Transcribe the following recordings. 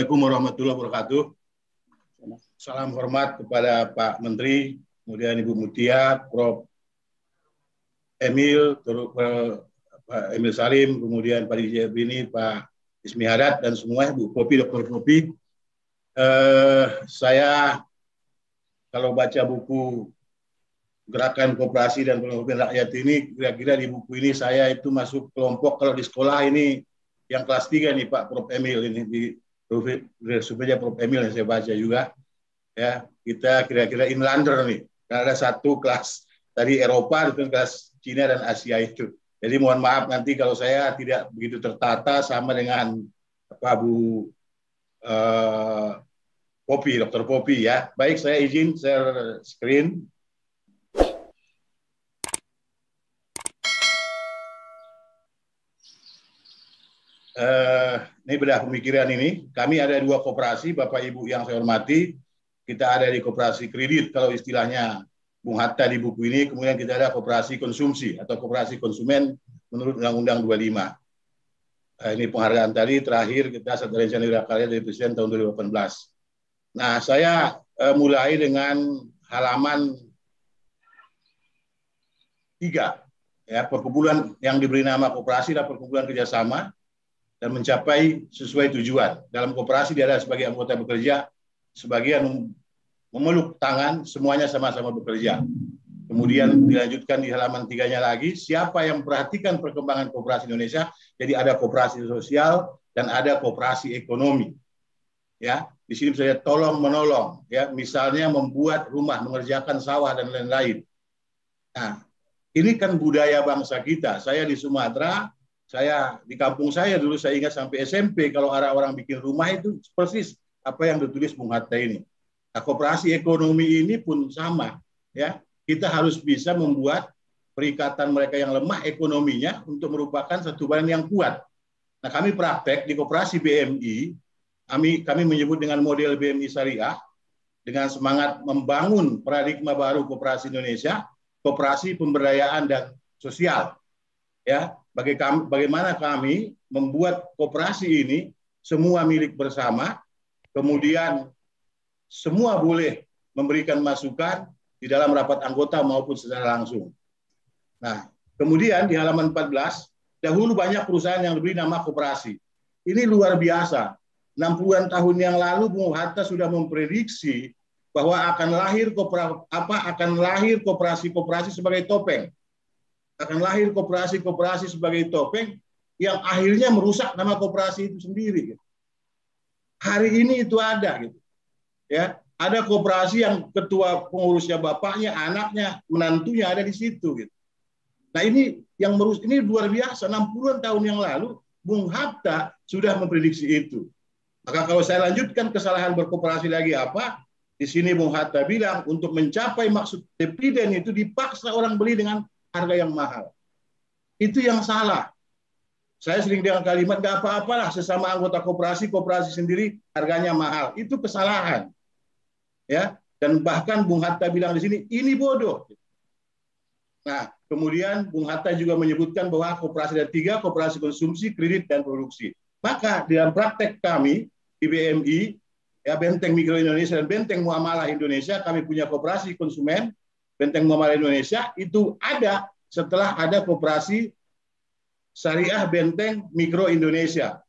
Assalamualaikum warahmatullahi wabarakatuh. Salam hormat kepada Pak Menteri, kemudian Ibu Mutia, Prof. Emil, Pak Emil Salim, kemudian Pak Didi Bini, Pak Ismi Hadat, dan semua Bu Popi, Dr. Popi. Saya kalau baca buku Gerakan Koperasi dan Pengabdian Rakyat ini, kira-kira di buku ini saya itu masuk kelompok, kalau di sekolah ini yang kelas 3 nih Pak Prof. Emil, ini di supaya Prof. Emil yang saya baca juga. Ya, kita kira-kira inlander nih, karena ada satu kelas dari Eropa, itu kelas Cina dan Asia itu. Jadi mohon maaf nanti kalau saya tidak begitu tertata sama dengan Pak Bu Popi, Dr. Popi ya. Baik, saya izin share screen. Ini bedah pemikiran ini. Kami ada 2 koperasi, Bapak Ibu yang saya hormati. Kita ada di koperasi kredit, kalau istilahnya Bung Hatta di buku ini. Kemudian kita ada koperasi konsumsi atau koperasi konsumen menurut Undang-Undang 25. Ini penghargaan tadi terakhir kita Satgas Rencana Wirausaha dari Presiden tahun 2018. Nah, saya mulai dengan halaman 3. Ya, perkumpulan yang diberi nama koperasi adalah perkumpulan kerjasama dan mencapai sesuai tujuan. Dalam koperasi dia ada sebagai anggota bekerja, sebagian memeluk tangan, semuanya sama-sama bekerja. Kemudian dilanjutkan di halaman 3-nya lagi, siapa yang memperhatikan perkembangan koperasi Indonesia. Jadi ada koperasi sosial dan ada koperasi ekonomi. Ya, di sini saya tolong menolong, ya, misalnya membuat rumah, mengerjakan sawah dan lain-lain. Nah, ini kan budaya bangsa kita. Saya di Sumatera, saya di kampung saya dulu saya ingat sampai SMP kalau orang bikin rumah itu persis apa yang ditulis Bung Hatta ini. Nah, koperasi ekonomi ini pun sama, ya. Kita harus bisa membuat perikatan mereka yang lemah ekonominya untuk merupakan satu badan yang kuat. Nah, kami praktek di koperasi BMI, kami menyebut dengan model BMI Syariah dengan semangat membangun paradigma baru koperasi Indonesia, koperasi pemberdayaan dan sosial. Ya, bagaimana kami membuat koperasi ini semua milik bersama, kemudian semua boleh memberikan masukan di dalam rapat anggota maupun secara langsung. Nah, kemudian di halaman 14, dahulu banyak perusahaan yang diberi nama koperasi. Ini luar biasa. 60-an tahun yang lalu Bung Hatta sudah memprediksi bahwa akan lahir koperasi-koperasi sebagai topeng. Akan lahir koperasi-koperasi sebagai topeng yang akhirnya merusak nama koperasi itu sendiri. Hari ini itu ada, gitu. Ya, ada koperasi yang ketua pengurusnya bapaknya, anaknya, menantunya ada di situ, gitu. Nah, ini yang ini luar biasa. 60-an tahun yang lalu Bung Hatta sudah memprediksi itu. Maka kalau saya lanjutkan kesalahan berkoperasi lagi apa? Di sini Bung Hatta bilang untuk mencapai maksud dividen itu dipaksa orang beli dengan harga yang mahal. Itu yang salah. Saya sering dengan kalimat gak apa-apalah sesama anggota koperasi sendiri harganya mahal. Itu kesalahan. Ya, dan bahkan Bung Hatta bilang di sini ini bodoh. Nah, kemudian Bung Hatta juga menyebutkan bahwa koperasi ada 3, koperasi konsumsi, kredit, dan produksi. Maka dalam praktek kami di BMI, ya, Benteng Mikro Indonesia dan Benteng Muamalah Indonesia, kami punya koperasi konsumen, Benteng Muamalah Indonesia itu ada setelah ada koperasi Syariah Benteng Mikro Indonesia.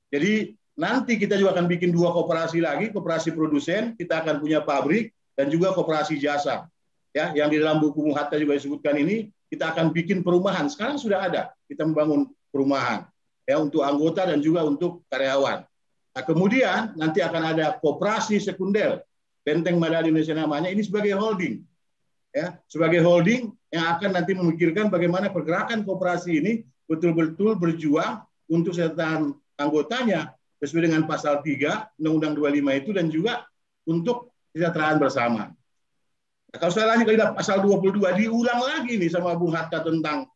Jadi nanti kita juga akan bikin 2 koperasi lagi, koperasi produsen, kita akan punya pabrik, dan juga koperasi jasa. Ya, yang di dalam buku Bung Hatta juga disebutkan ini, kita akan bikin perumahan. Sekarang sudah ada, kita membangun perumahan ya untuk anggota dan juga untuk karyawan. Nah, kemudian nanti akan ada koperasi sekunder, Benteng Madani Indonesia namanya, ini sebagai holding. Ya, sebagai holding yang akan nanti memikirkan bagaimana pergerakan koperasi ini betul-betul berjuang untuk kesejahteraan anggotanya sesuai dengan pasal 3 Undang-Undang 25 itu dan juga untuk kesejahteraan bersama. Nah, kalau saya lanjut ke pasal 22 diulang lagi nih sama Bung Hatta tentang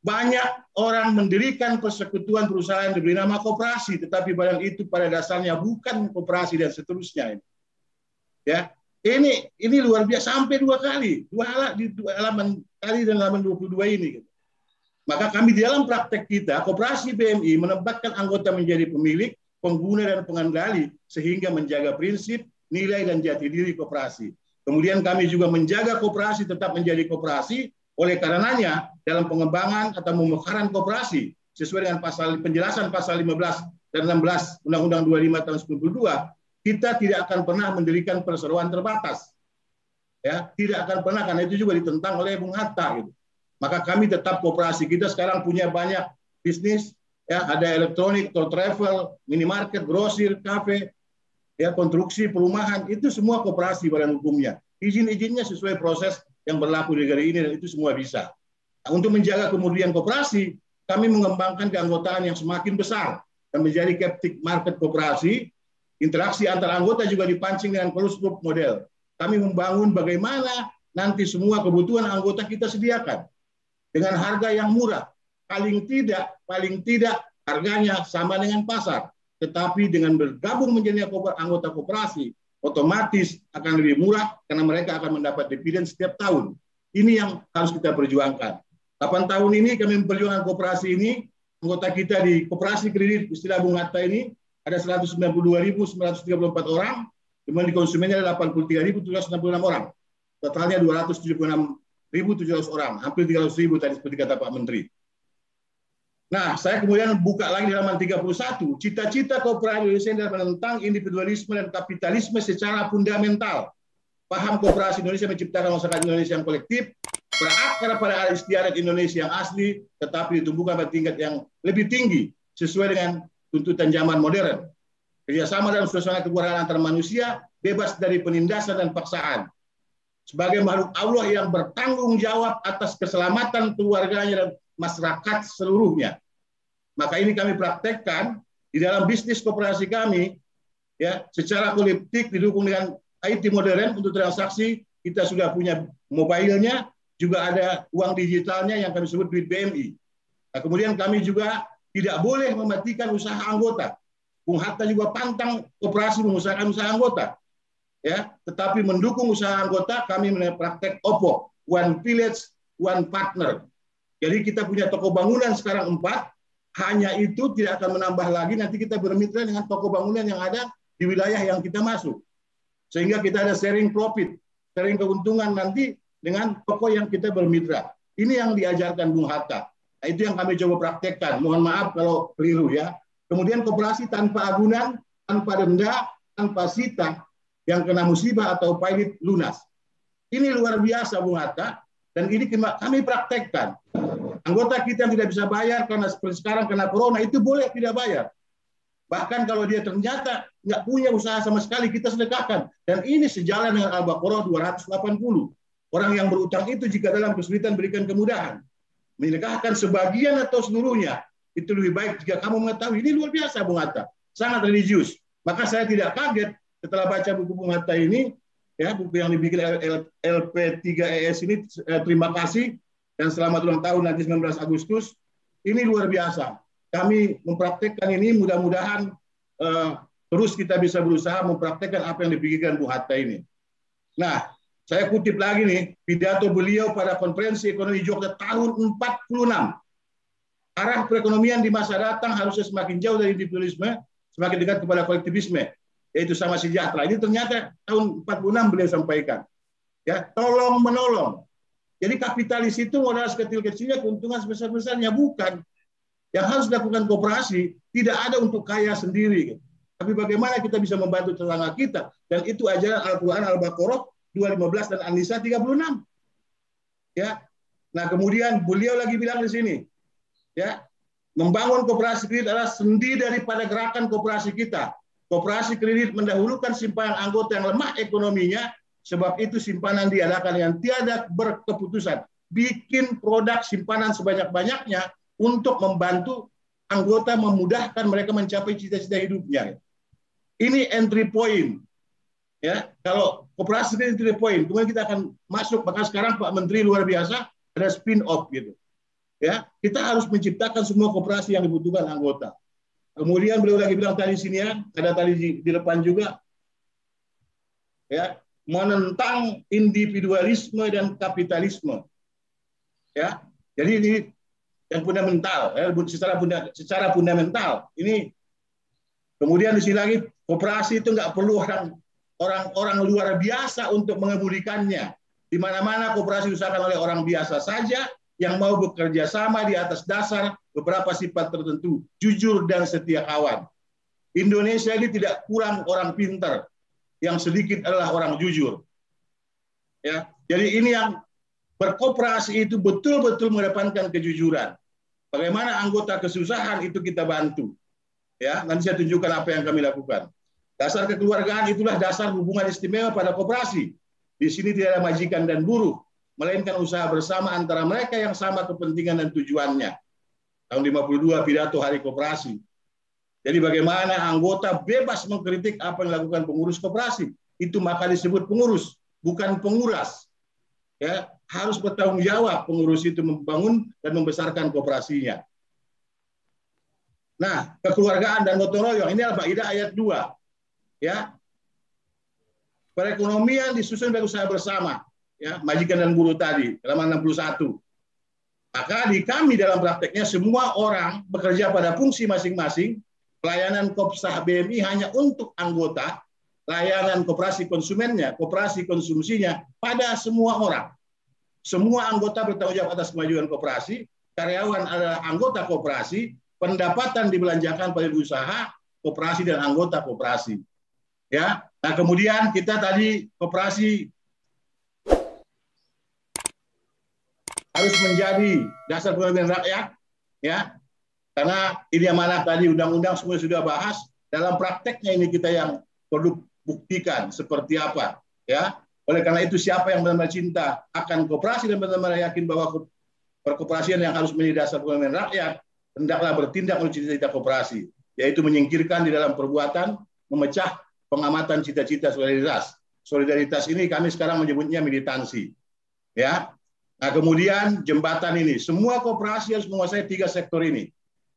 banyak orang mendirikan persekutuan perusahaan diberi nama koperasi, tetapi barang itu pada dasarnya bukan koperasi dan seterusnya. Ya, ini luar biasa sampai 2 kali, 2 halaman tadi dan halaman 22 ini. Maka kami di dalam praktek kita, koperasi BMI menempatkan anggota menjadi pemilik, pengguna dan pengendali sehingga menjaga prinsip, nilai dan jati diri koperasi. Kemudian kami juga menjaga koperasi tetap menjadi koperasi, oleh karenanya dalam pengembangan atau pemekaran koperasi sesuai dengan penjelasan pasal 15 dan 16 Undang-Undang 25 tahun 92, kita tidak akan pernah mendirikan perseroan terbatas. Ya, tidak akan pernah, karena itu juga ditentang oleh Bung Hatta gitu. Maka kami tetap koperasi. Kita sekarang punya banyak bisnis, ya, ada elektronik, travel, minimarket, grosir, kafe, ya, konstruksi, perumahan, itu semua koperasi badan hukumnya. Izin-izinnya sesuai proses yang berlaku di negara ini dan itu semua bisa. Nah, untuk menjaga kemudian koperasi, kami mengembangkan keanggotaan yang semakin besar dan menjadi captive market koperasi. Interaksi antar anggota juga dipancing dengan closed loop model. Kami membangun bagaimana nanti semua kebutuhan anggota kita sediakan dengan harga yang murah. Paling tidak harganya sama dengan pasar. Tetapi dengan bergabung menjadi anggota koperasi, otomatis akan lebih murah karena mereka akan mendapat dividen setiap tahun. Ini yang harus kita perjuangkan. 8 tahun ini kami memperjuangkan koperasi ini. Anggota kita di koperasi kredit istilah Bung Hatta ini ada 192.934 orang, dimana di konsumennya ada 83.766 orang. Totalnya 276.700 orang, hampir 300.000 tadi seperti kata Pak Menteri. Nah, saya kemudian buka lagi di halaman 31, cita-cita koperasi Indonesia adalah menentang individualisme dan kapitalisme secara fundamental. Paham koperasi Indonesia menciptakan masyarakat Indonesia yang kolektif, berakar pada istiadat Indonesia yang asli, tetapi ditumbuhkan pada tingkat yang lebih tinggi, sesuai dengan tuntutan zaman modern. Kerjasama dalam suasana kekeluargaan antar manusia, bebas dari penindasan dan paksaan. Sebagai makhluk Allah yang bertanggung jawab atas keselamatan keluarganya dan masyarakat seluruhnya. Maka ini kami praktekkan di dalam bisnis koperasi kami, ya, secara kolektif didukung dengan IT modern untuk transaksi. Kita sudah punya mobile-nya, juga ada uang digitalnya yang kami sebut duit BMI. Nah, kemudian kami juga tidak boleh mematikan usaha anggota. Bung Hatta juga pantang koperasi mengusahakan usaha anggota, ya, tetapi mendukung usaha anggota. Kami mempraktek OPPO, One Village, One Partner. Jadi kita punya toko bangunan sekarang 4, hanya itu tidak akan menambah lagi. Nanti kita bermitra dengan toko bangunan yang ada di wilayah yang kita masuk, sehingga kita ada sharing profit, sharing keuntungan nanti dengan toko yang kita bermitra. Ini yang diajarkan Bung Hatta. Nah, itu yang kami coba praktekkan. Mohon maaf kalau keliru ya. Kemudian koperasi tanpa agunan, tanpa denda, tanpa sita, yang kena musibah atau pahit lunas. Ini luar biasa Bung Hatta, dan ini kami praktekkan. Anggota kita yang tidak bisa bayar karena seperti sekarang kena corona, itu boleh tidak bayar. Bahkan kalau dia ternyata nggak punya usaha sama sekali, kita sedekahkan. Dan ini sejalan dengan Al-Baqarah 280. Orang yang berutang itu jika dalam kesulitan berikan kemudahan. Menyedekahkan sebagian atau seluruhnya, itu lebih baik jika kamu mengetahui. Ini luar biasa Bung Hatta, sangat religius. Maka saya tidak kaget setelah baca buku Bung Hatta ini, ya, buku yang dibikin LP3ES ini. Terima kasih dan selamat ulang tahun nanti 19 Agustus. Ini luar biasa. Kami mempraktekkan ini, mudah-mudahan terus kita bisa berusaha mempraktekkan apa yang dipikirkan Bung Hatta ini. Nah, saya kutip lagi nih, pidato beliau pada Konferensi Ekonomi Jogja tahun 46. Arah perekonomian di masa datang harusnya semakin jauh dari individualisme, semakin dekat kepada kolektivisme, yaitu sama sejahtera. Ini ternyata tahun 46 beliau sampaikan. Ya, tolong menolong. Jadi kapitalis itu modal sekecil-kecilnya, keuntungan sebesar-besarnya, bukan. Yang harus dilakukan koperasi tidak ada untuk kaya sendiri. Tapi bagaimana kita bisa membantu tetangga kita, dan itu ajaran Al-Quran Al-Baqarah 215 dan An-Nisa 36. Ya. Nah, kemudian beliau lagi bilang di sini, ya, membangun koperasi kredit adalah sendi daripada gerakan koperasi kita. Koperasi kredit mendahulukan simpanan anggota yang lemah ekonominya, sebab itu simpanan diadakan yang tiada berkeputusan. Bikin produk simpanan sebanyak-banyaknya untuk membantu anggota, memudahkan mereka mencapai cita-cita hidupnya. Ini entry point. Ya, kalau koperasi ini entry point, kemudian kita akan masuk. Maka sekarang Pak Menteri luar biasa, ada spin off gitu. Ya, kita harus menciptakan semua koperasi yang dibutuhkan anggota. Kemudian beliau lagi bilang tadi sini ya, ada tadi di depan juga, ya, menentang individualisme dan kapitalisme. Ya, jadi ini yang fundamental, ya, secara fundamental. Ini Kemudian di sini lagi, koperasi itu nggak perlu orang luar biasa untuk mengemudikannya. Di mana-mana koperasi diusahakan oleh orang biasa saja yang mau bekerja sama di atas dasar beberapa sifat tertentu, jujur dan setia kawan. Indonesia ini tidak kurang orang pintar, yang sedikit adalah orang jujur. Ya, jadi ini yang berkoperasi itu betul-betul mengedepankan kejujuran. Bagaimana anggota kesusahan itu kita bantu. Ya, nanti saya tunjukkan apa yang kami lakukan. Dasar kekeluargaan itulah dasar hubungan istimewa pada koperasi. Di sini tidak ada majikan dan buruh, melainkan usaha bersama antara mereka yang sama kepentingan dan tujuannya. Tahun 52 pidato Hari Koperasi. Jadi bagaimana anggota bebas mengkritik apa yang dilakukan pengurus koperasi. Itu maka disebut pengurus, bukan penguras. Ya, harus bertanggung jawab pengurus itu membangun dan membesarkan koperasinya. Nah, kekeluargaan dan gotong royong ini adalah faedah ayat 2. Ya. Perekonomian disusun sebagai usaha bersama, ya, majikan dan buruh tadi, halaman 61. Maka di kami dalam prakteknya semua orang bekerja pada fungsi masing-masing. Pelayanan Kopsah BMI hanya untuk anggota, layanan koperasi konsumennya, koperasi konsumsinya pada semua orang. Semua anggota bertanggung jawab atas kemajuan koperasi, karyawan adalah anggota koperasi, pendapatan dibelanjakan pada usaha, koperasi dan anggota koperasi. Ya, nah kemudian kita tadi koperasi harus menjadi dasar pemimpinan rakyat, ya, karena ini amanah tadi undang-undang semua sudah bahas. Dalam prakteknya ini kita yang perlu buktikan seperti apa, ya. Oleh karena itu siapa yang benar-benar cinta akan koperasi dan benar-benar yakin bahwa perkoperasian yang harus menjadi dasar pemimpinan rakyat, hendaklah bertindak menurut cita-cita koperasi, yaitu menyingkirkan di dalam perbuatan, memecah pengamatan cita-cita solidaritas. Solidaritas ini kami sekarang menyebutnya militansi. Ya. Nah, kemudian jembatan ini, semua koperasi harus menguasai 3 sektor ini.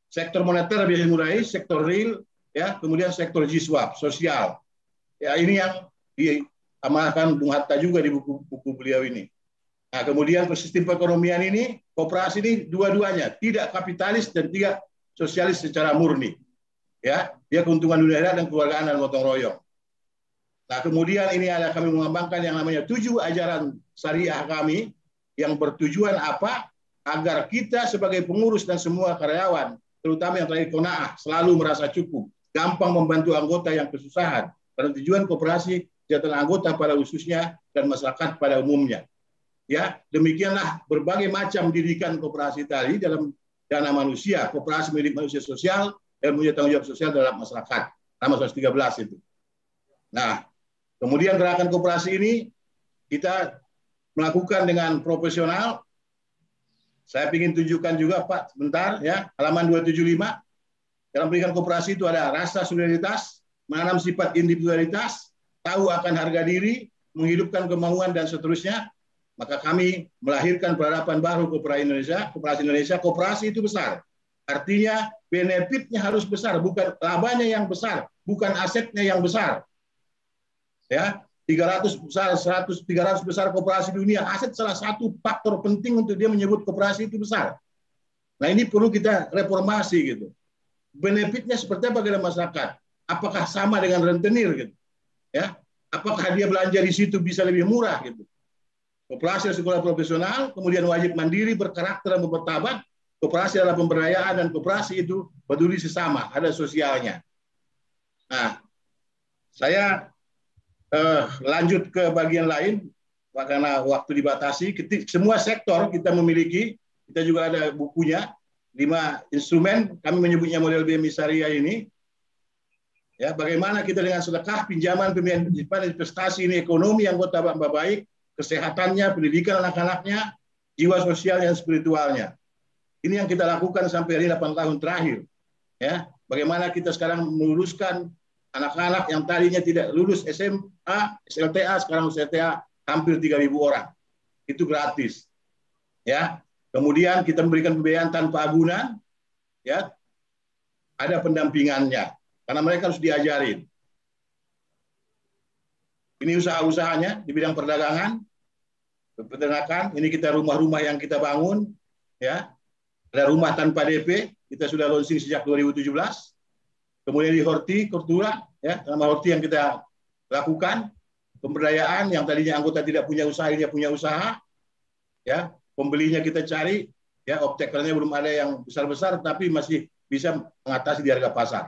Sektor moneter biaya murai, sektor real, ya, kemudian sektor G-Swap, sosial. Ya, ini yang diamanahkan Bung Hatta juga di buku beliau ini. Nah, kemudian sistem perekonomian ini, koperasi ini dua-duanya tidak kapitalis dan tidak sosialis secara murni. Ya, dia keuntungan dunia dan keluargaan dan gotong royong. Nah, kemudian ini ada kami mengembangkan yang namanya 7 ajaran syariah kami yang bertujuan apa? Agar kita sebagai pengurus dan semua karyawan, terutama yang terakhir qanaah, selalu merasa cukup, gampang membantu anggota yang kesusahan, pada tujuan koperasi kesejahteraan anggota pada khususnya dan masyarakat pada umumnya. Ya, demikianlah berbagai macam didikan koperasi tadi dalam dana manusia, koperasi milik manusia sosial dan punya tanggung jawab sosial dalam masyarakat. Nama 113 itu. Nah, kemudian gerakan koperasi ini kita melakukan dengan profesional. Saya ingin tunjukkan juga Pak, sebentar ya, halaman 275. Dalam pendidikan koperasi itu ada rasa solidaritas, menanam sifat individualitas, tahu akan harga diri, menghidupkan kemauan dan seterusnya. Maka kami melahirkan peradaban baru koperasi Indonesia. Koperasi itu besar. Artinya benefitnya harus besar, bukan labanya yang besar, bukan asetnya yang besar. Ya, 300 besar, 100, 300 besar koperasi dunia. Aset salah satu faktor penting untuk dia menyebut koperasi itu besar. Nah, ini perlu kita reformasi gitu. Benefitnya seperti apa kepada masyarakat? Apakah sama dengan rentenir gitu? Ya, apakah dia belanja di situ bisa lebih murah gitu? Koperasi sekolah profesional, kemudian wajib mandiri, berkarakter dan bermartabat. Koperasi adalah pemberdayaan dan koperasi itu peduli sesama, ada sosialnya. Nah, saya lanjut ke bagian lain karena waktu dibatasi. Semua sektor kita memiliki, kita juga ada bukunya, 5 instrumen, kami menyebutnya model BMI Syariah ini. Ya, bagaimana kita dengan sedekah, pinjaman, pembiayaan investasi ini ekonomi anggota baik, kesehatannya, pendidikan anak-anaknya, jiwa sosial dan spiritualnya. Ini yang kita lakukan sampai hari 8 tahun terakhir. Ya, bagaimana kita sekarang meluruskan anak-anak yang tadinya tidak lulus SMA, SLTA, sekarang SLTA hampir 3.000 orang. Itu gratis. Ya. Kemudian kita memberikan pembiayaan tanpa agunan, ya. Ada pendampingannya karena mereka harus diajarin. Ini usaha-usahanya di bidang perdagangan, peternakan. Ini kita rumah-rumah yang kita bangun, ya. Ada rumah tanpa DP, kita sudah launching sejak 2017. kemudian di hortikultura, ya, nama horti yang kita lakukan, pemberdayaan yang tadinya anggota tidak punya usaha, dia punya usaha, ya, pembelinya kita cari, ya, optekernya belum ada yang besar-besar, tapi masih bisa mengatasi di harga pasar,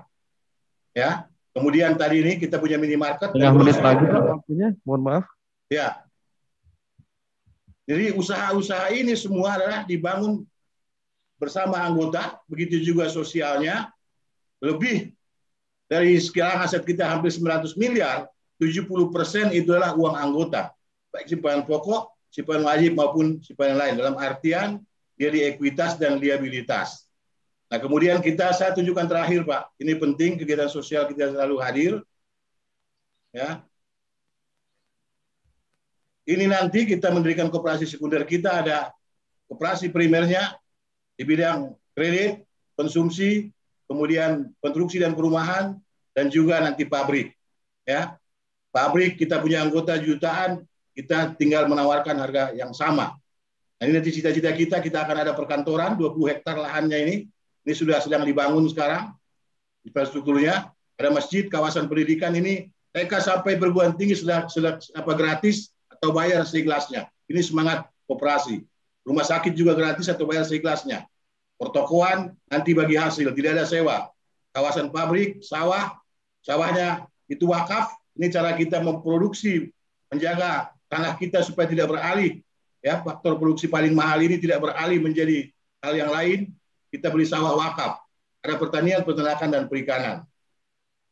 ya. Kemudian tadi ini kita punya minimarket. Tengah menit lagi Pak waktunya, mohon maaf. Ya, jadi usaha-usaha ini semua adalah dibangun bersama anggota, begitu juga sosialnya. Lebih dari sekarang aset kita hampir 900 miliar, 70% itu adalah uang anggota, baik simpanan pokok, simpanan wajib maupun simpanan lain. Dalam artian dia di ekuitas dan liabilitas. Nah, kemudian saya tunjukkan terakhir, Pak. Ini penting, kegiatan sosial kita selalu hadir. Ya. Ini nanti kita mendirikan koperasi sekunder kita, ada koperasi primernya di bidang kredit, konsumsi, kemudian konstruksi dan perumahan, dan juga nanti pabrik. Ya. Pabrik kita punya anggota jutaan, kita tinggal menawarkan harga yang sama. Nah, ini nanti cita-cita kita akan ada perkantoran, 20 hektar lahannya ini sudah sedang dibangun sekarang, infrastrukturnya, ada masjid, kawasan pendidikan ini, TK sampai perguruan tinggi sudah gratis atau bayar seikhlasnya. Ini semangat koperasi. Rumah sakit juga gratis atau bayar seikhlasnya. Pertokoan nanti bagi hasil, tidak ada sewa. Kawasan pabrik, sawahnya itu wakaf. Ini cara kita memproduksi, menjaga tanah kita supaya tidak beralih. Ya, faktor produksi paling mahal ini tidak beralih menjadi hal yang lain. Kita beli sawah wakaf. Ada pertanian, peternakan, dan perikanan.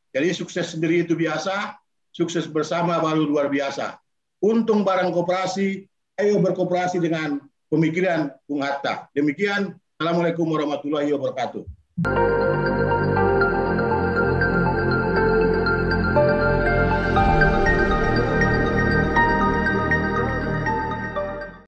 Jadi sukses sendiri itu biasa, sukses bersama baru luar biasa. Untung barang koperasi, ayo berkoperasi dengan pemikiran Bung Hatta. Demikian, Assalamualaikum warahmatullahi wabarakatuh.